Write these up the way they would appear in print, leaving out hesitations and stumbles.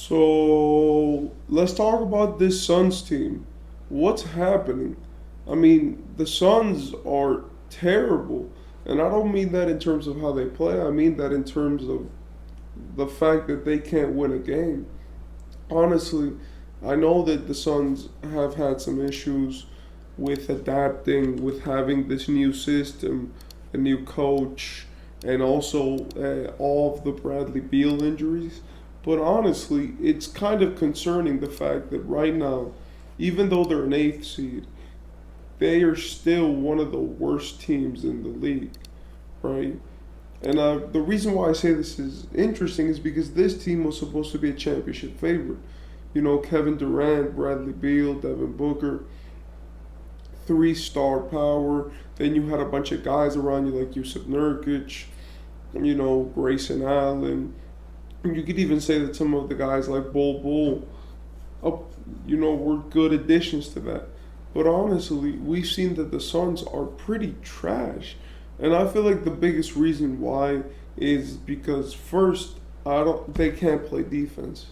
So let's talk about this Suns team. What's happening? I mean, the Suns are terrible. And I don't mean that in terms of how they play, I mean that in terms of the fact that they can't win a game. Honestly, I know that the Suns have had some issues with adapting, with having this new system, a new coach, and also all of the Bradley Beal injuries. But honestly, it's kind of concerning the fact that right now, even though they're an eighth seed, they are still one of the worst teams in the league, right? And the reason why I say this is interesting is because this team was supposed to be a championship favorite. You know, Kevin Durant, Bradley Beal, Devin Booker, three-star power. Then you had a bunch of guys around you like Yusuf Nurkic, Grayson Allen. And you could even say that some of the guys like Bull, were good additions to that. But honestly, we've seen that the Suns are pretty trash. And I feel like the biggest reason why is because first, they can't play defense.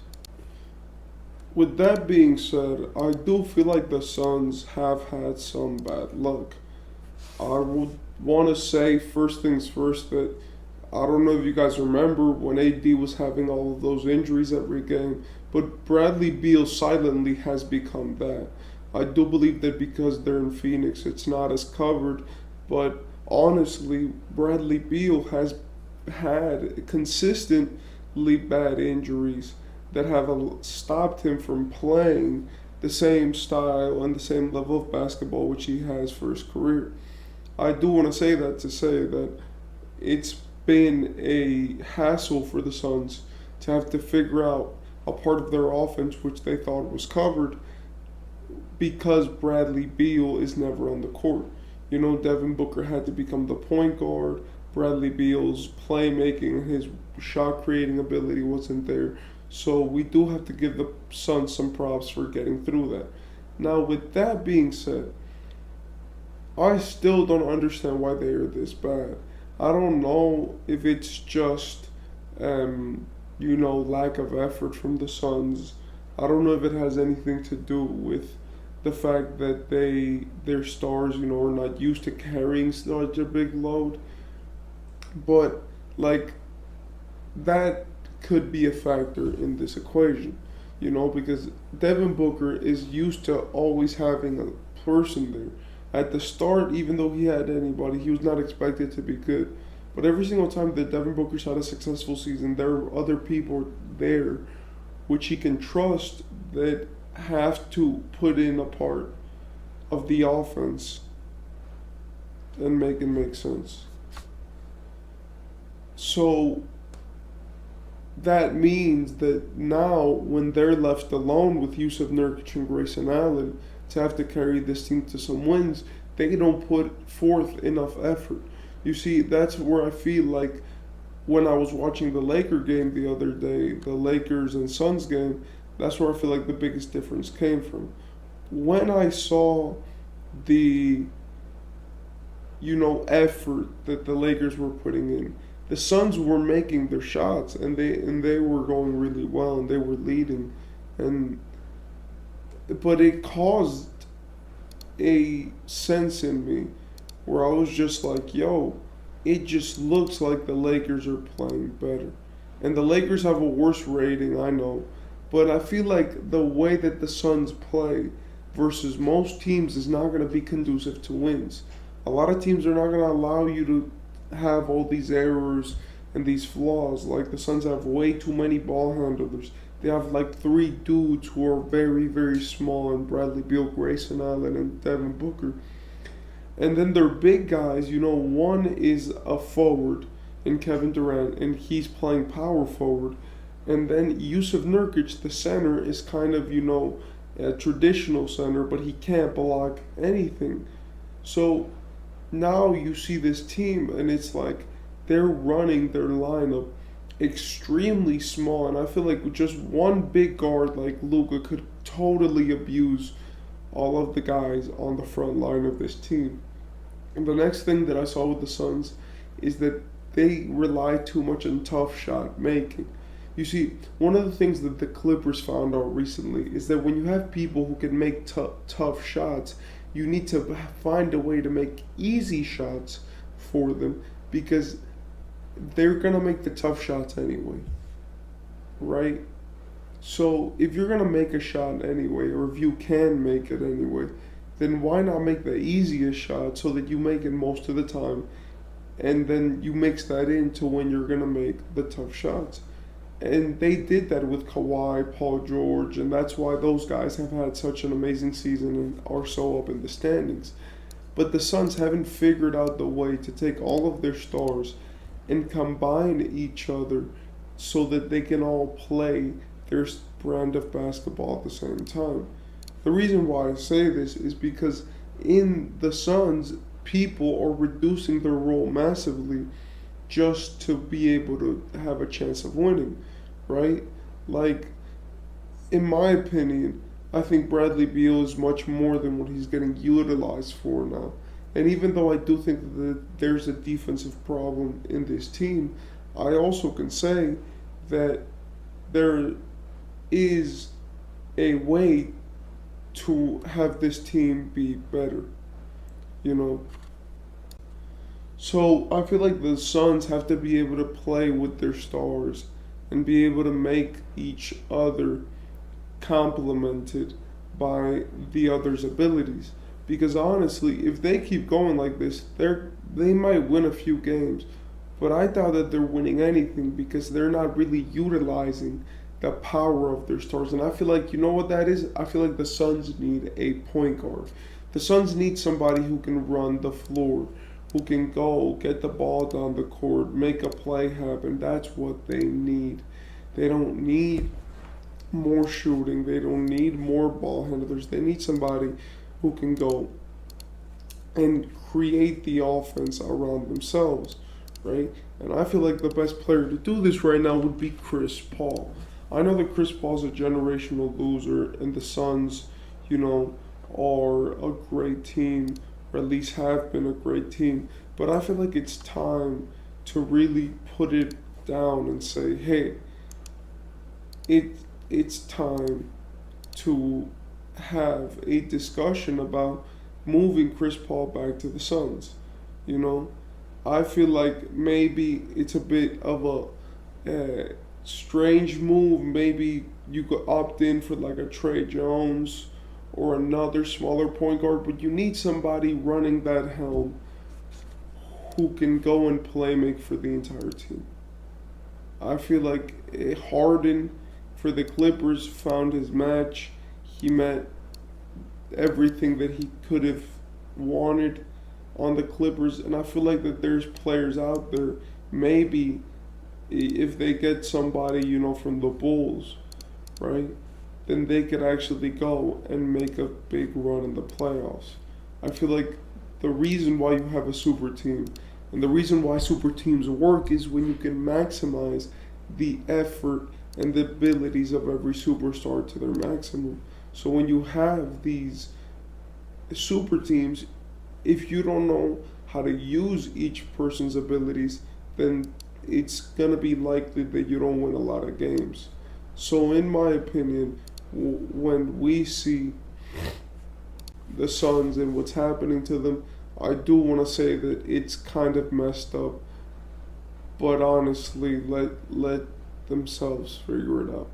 With that being said, I do feel like the Suns have had some bad luck. I would want to say first things first that I don't know if you guys remember when AD was having all of those injuries every game, but Bradley Beal silently has become that. I do believe that because they're in Phoenix, it's not as covered, but honestly, Bradley Beal has had consistently bad injuries that have stopped him from playing the same style and the same level of basketball which he has for his career. I do want to say that to say that it's been a hassle for the Suns to have to figure out a part of their offense which they thought was covered because Bradley Beal is never on the court. You know, Devin Booker had to become the point guard. Bradley Beal's playmaking, his shot creating ability wasn't there. So we do have to give the Suns some props for getting through that. Now, with that being said, I still don't understand why they are this bad. I don't know if it's just, lack of effort from the Suns. I don't know if it has anything to do with the fact that their stars, are not used to carrying such a big load. But like that could be a factor in this equation, because Devin Booker is used to always having a person there. At the start, even though he had anybody, he was not expected to be good. But every single time that Devin Booker's had a successful season, there are other people there which he can trust that have to put in a part of the offense and make it make sense. So that means that now when they're left alone with Yusuf Nurkic and Grayson Allen to have to carry this team to some wins, they don't put forth enough effort. You see, that's where I feel like when I was watching the Laker game the other day, the Lakers and Suns game, that's where I feel like the biggest difference came from. When I saw the effort that the Lakers were putting in, the Suns were making their shots and they were going really well and they were leading, and but it caused a sense in me where I was just like, yo, it just looks like the Lakers are playing better. And the Lakers have a worse rating, I know, but I feel like the way that the Suns play versus most teams is not going to be conducive to wins. A lot of teams are not going to allow you to have all these errors and these flaws. Like the Suns have way too many ball handlers. They have like three dudes who are very, very small, and Bradley Beal, Grayson Allen, and Devin Booker. And then their big guys, one is a forward in Kevin Durant, and he's playing power forward. And then Yusuf Nurkic, the center, is kind of, a traditional center, but he can't block anything. So now you see this team, and it's like they're running their lineup extremely small. And I feel like just one big guard like Luka could totally abuse all of the guys on the front line of this team. And the next thing that I saw with the Suns is that they rely too much on tough shot making. You see, one of the things that the Clippers found out recently is that when you have people who can make tough shots, you need to find a way to make easy shots for them because they're gonna make the tough shots anyway, right? So if you're gonna make a shot anyway, or if you can make it anyway, then why not make the easiest shot so that you make it most of the time, and then you mix that into when you're gonna make the tough shots. And they did that with Kawhi, Paul George, and that's why those guys have had such an amazing season and are so up in the standings. But the Suns haven't figured out the way to take all of their stars and combine each other so that they can all play their brand of basketball at the same time. The reason why I say this is because in the Suns, people are reducing their role massively just to be able to have a chance of winning, right? Like, in my opinion, I think Bradley Beal is much more than what he's getting utilized for now. And even though I do think that there's a defensive problem in this team, I also can say that there is a way to have this team be better, you know? So I feel like the Suns have to be able to play with their stars and be able to make each other complemented by the other's abilities. Because honestly, if they keep going like this, they might win a few games. But I doubt that they're winning anything because they're not really utilizing the power of their stars. And I feel like, you know what that is? I feel like the Suns need a point guard. The Suns need somebody who can run the floor, who can go get the ball down the court, make a play happen. That's what they need. They don't need more shooting. They don't need more ball handlers. They need somebody who can go and create the offense around themselves, right? And I feel like the best player to do this right now would be Chris Paul. I know that Chris Paul's a generational loser, and the Suns, you know, are a great team, or at least have been a great team. But I feel like it's time to really put it down and say, hey, it's time to have a discussion about moving Chris Paul back to the Suns. You know, I feel like maybe it's a bit of a strange move. Maybe you could opt in for like a Trey Jones or another smaller point guard, but you need somebody running that helm who can go and play make for the entire team. I feel like Harden for the Clippers found his match. He met everything that he could have wanted on the Clippers, and I feel like that there's players out there, maybe if they get somebody, you know, from the Bulls, right, then they could actually go and make a big run in the playoffs. I feel like the reason why you have a super team and the reason why super teams work is when you can maximize the effort and the abilities of every superstar to their maximum. So when you have these super teams, if you don't know how to use each person's abilities, then it's going to be likely that you don't win a lot of games. So in my opinion, when we see the Suns and what's happening to them, I do want to say that it's kind of messed up. But honestly, let themselves figure it out.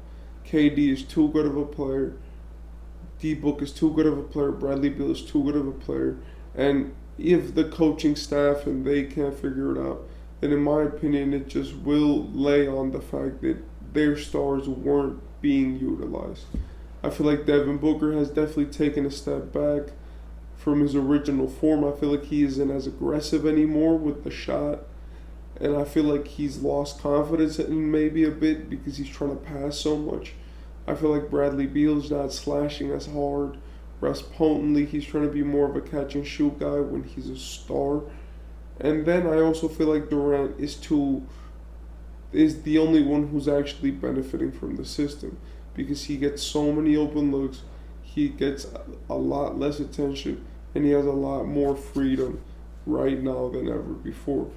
KD is too good of a player. D-Book is too good of a player. Bradley Beal is too good of a player. And if the coaching staff and they can't figure it out, then in my opinion, it just will lay on the fact that their stars weren't being utilized. I feel like Devin Booker has definitely taken a step back from his original form. I feel like he isn't as aggressive anymore with the shot. And I feel like he's lost confidence in maybe a bit because he's trying to pass so much. I feel like Bradley Beal's not slashing as hard, or as potently. He's trying to be more of a catch and shoot guy when he's a star. And then I also feel like Durant is the only one who's actually benefiting from the system because he gets so many open looks, he gets a lot less attention, and he has a lot more freedom right now than ever before.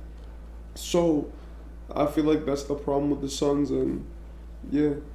So I feel like that's the problem with the Suns, and Yeah.